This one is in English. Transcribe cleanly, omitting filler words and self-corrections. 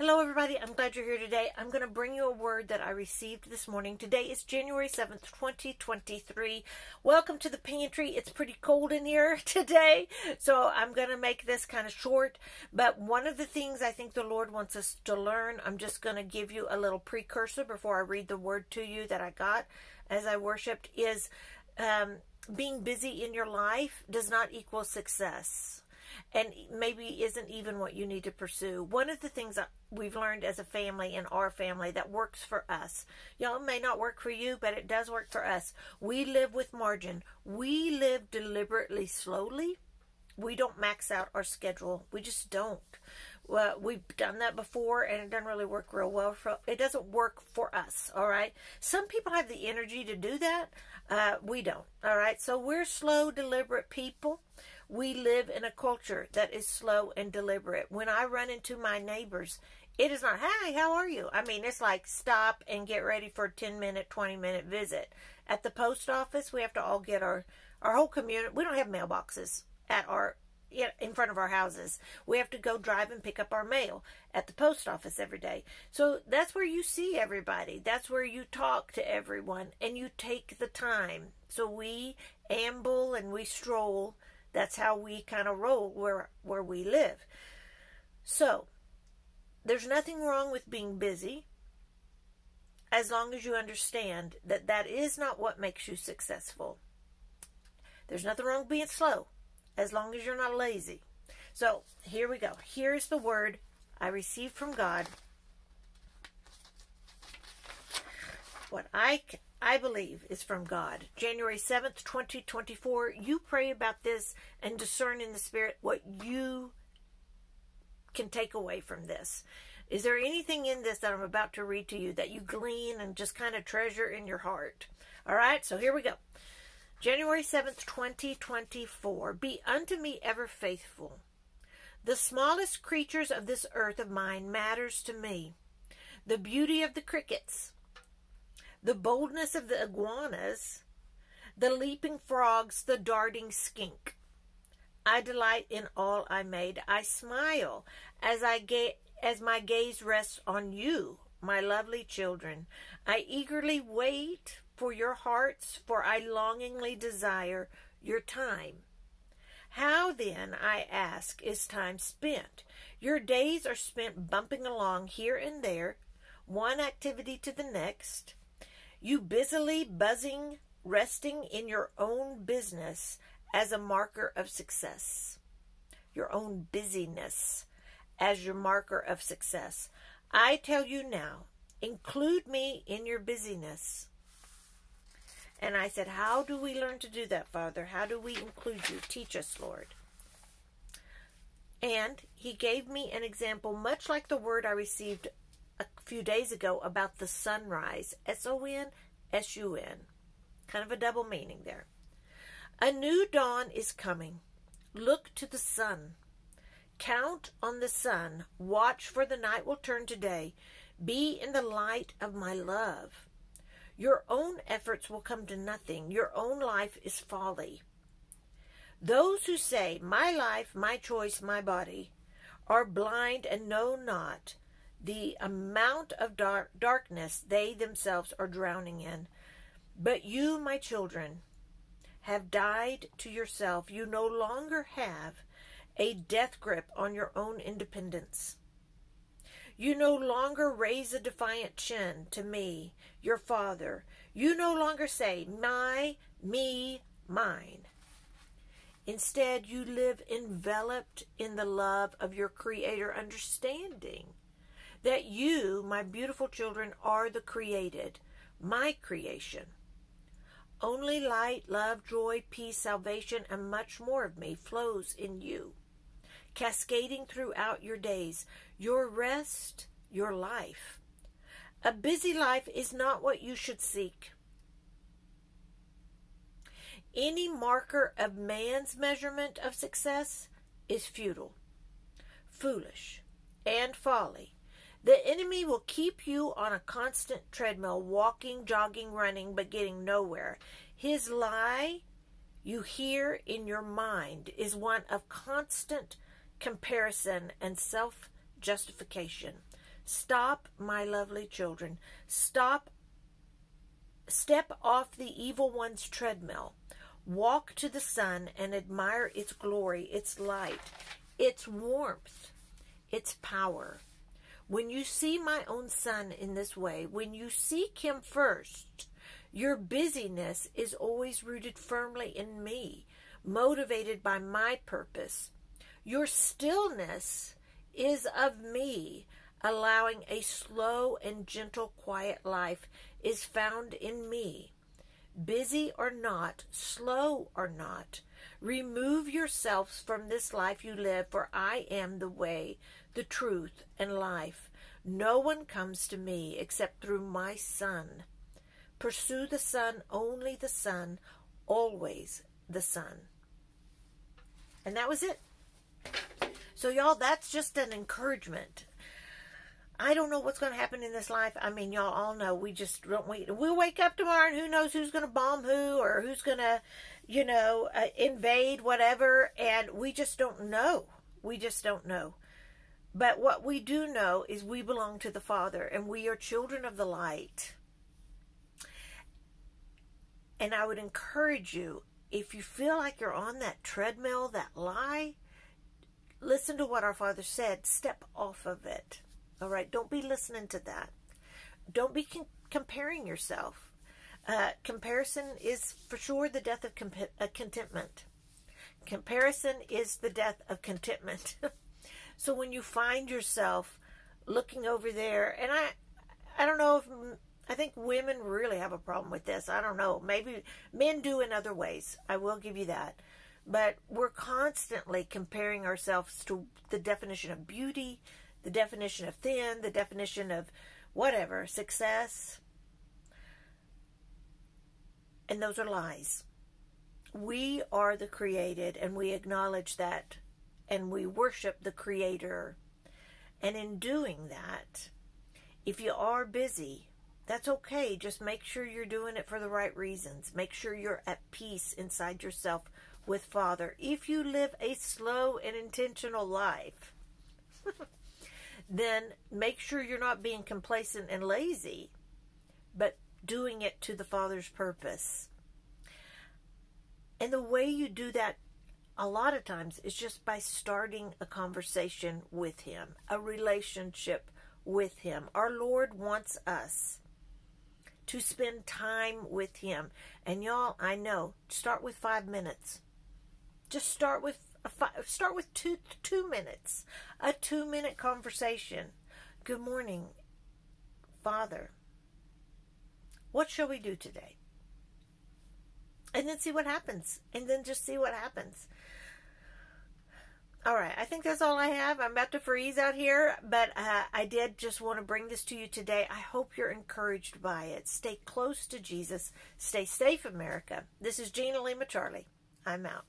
Hello everybody, I'm glad you're here today. I'm going to bring you a word that I received this morning. Today is January 7th, 2023. Welcome to the pantry. It's pretty cold in here today, so I'm going to make this kind of short. But one of the things I think the Lord wants us to learn, I'm just going to give you a little precursor before I read the word to you that I got as I worshiped, is being busy in your life does not equal success. And maybe isn't even what you need to pursue. One of the things that we've learned as a family, in our family, that works for us. Y'all, it may not work for you, but it does work for us. We live with margin. We live deliberately slowly. We don't max out our schedule. We just don't. Well, we've done that before, and it doesn't really work real well. It doesn't work for us, all right? Some people have the energy to do that. We don't, all right? So we're slow, deliberate people. We live in a culture that is slow and deliberate. When I run into my neighbors, it is not, "Hi, how are you?" I mean, it's like stop and get ready for a 10-minute, 20-minute visit. At the post office, we have to all get our whole community. We don't have mailboxes in front of our houses. We have to go drive and pick up our mail at the post office every day. So that's where you see everybody. That's where you talk to everyone, and you take the time. So we amble and we stroll. That's how we kind of roll where we live. So, there's nothing wrong with being busy, as long as you understand that that is not what makes you successful. There's nothing wrong with being slow, as long as you're not lazy. So, here we go. Here's the word I received from God. What I believe is from God. January 7th, 2024. You pray about this and discern in the Spirit what you can take away from this. Is there anything in this that I'm about to read to you that you glean and just kind of treasure in your heart? All right, so here we go. January 7th, 2024. Be unto me ever faithful. The smallest creatures of this earth of mine matters to me. The beauty of the crickets, the boldness of the iguanas, the leaping frogs, the darting skink. I delight in all I made. I smile as my gaze rests on you, my lovely children. I eagerly wait for your hearts, for I longingly desire your time. How then, I ask, is time spent? Your days are spent bumping along here and there, one activity to the next. You busily buzzing, resting in your own business as a marker of success. Your own busyness as your marker of success. I tell you now, include me in your busyness. And I said, how do we learn to do that, Father? How do we include you? Teach us, Lord. And he gave me an example, much like the word I received a few days ago about the sunrise, S-O-N-S-U-N, kind of a double meaning there. A new dawn is coming. Look to the sun. Count on the sun. Watch, for the night will turn to day. Be in the light of my love. Your own efforts will come to nothing. Your own life is folly. Those who say, my life, my choice, my body, are blind and know not the amount of darkness they themselves are drowning in. But you, my children, have died to yourself. You no longer have a death grip on your own independence. You no longer raise a defiant chin to me, your Father. You no longer say, my, me, mine. Instead, you live enveloped in the love of your Creator, understanding that you, my beautiful children, are the created, my creation. Only light, love, joy, peace, salvation, and much more of me flows in you, cascading throughout your days, your rest, your life. A busy life is not what you should seek. Any marker of man's measurement of success is futile, foolish, and folly. The enemy will keep you on a constant treadmill, walking, jogging, running, but getting nowhere. His lie you hear in your mind is one of constant comparison and self-justification. Stop, my lovely children. Step off the evil one's treadmill. Walk to the sun and admire its glory, its light, its warmth, its power. When you see my own Son in this way, when you seek him first, your busyness is always rooted firmly in me, motivated by my purpose. Your stillness is of me, allowing a slow and gentle, quiet life is found in me. Busy or not, slow or not, remove yourselves from this life you live, for I am the way, the truth, and life. No one comes to me except through my Son. Pursue the Son, only the Son, always the Son. And that was it. So y'all, that's just an encouragement. I don't know what's going to happen in this life. I mean, y'all all know we just don't wait. We'll wake up tomorrow and who knows who's going to bomb who or who's going to, invade whatever. And we just don't know. We just don't know. But what we do know is we belong to the Father and we are children of the light. And I would encourage you, if you feel like you're on that treadmill, that lie, listen to what our Father said. Step off of it. All right? Don't be listening to that. Don't be comparing yourself. Comparison is for sure the death of contentment. Comparison is the death of contentment. So when you find yourself looking over there, and I don't know if, I think women really have a problem with this. I don't know. Maybe men do in other ways. I will give you that. But we're constantly comparing ourselves to the definition of beauty, the definition of thin, the definition of whatever, success. And those are lies. We are the created, and we acknowledge that, and we worship the Creator. And in doing that, if you are busy, that's okay. Just make sure you're doing it for the right reasons. Make sure you're at peace inside yourself with Father. If you live a slow and intentional life, then make sure you're not being complacent and lazy, but doing it to the Father's purpose. And the way you do that a lot of times is just by starting a conversation with Him, a relationship with Him. Our Lord wants us to spend time with Him. And y'all, I know, start with 5 minutes. Just start with two minutes. A 2-minute conversation. Good morning, Father. What shall we do today? And then see what happens. And then just see what happens. All right, I think that's all I have. I'm about to freeze out here, but I did just want to bring this to you today. I hope you're encouraged by it. Stay close to Jesus. Stay safe, America. This is Gina Lima Charlie. I'm out.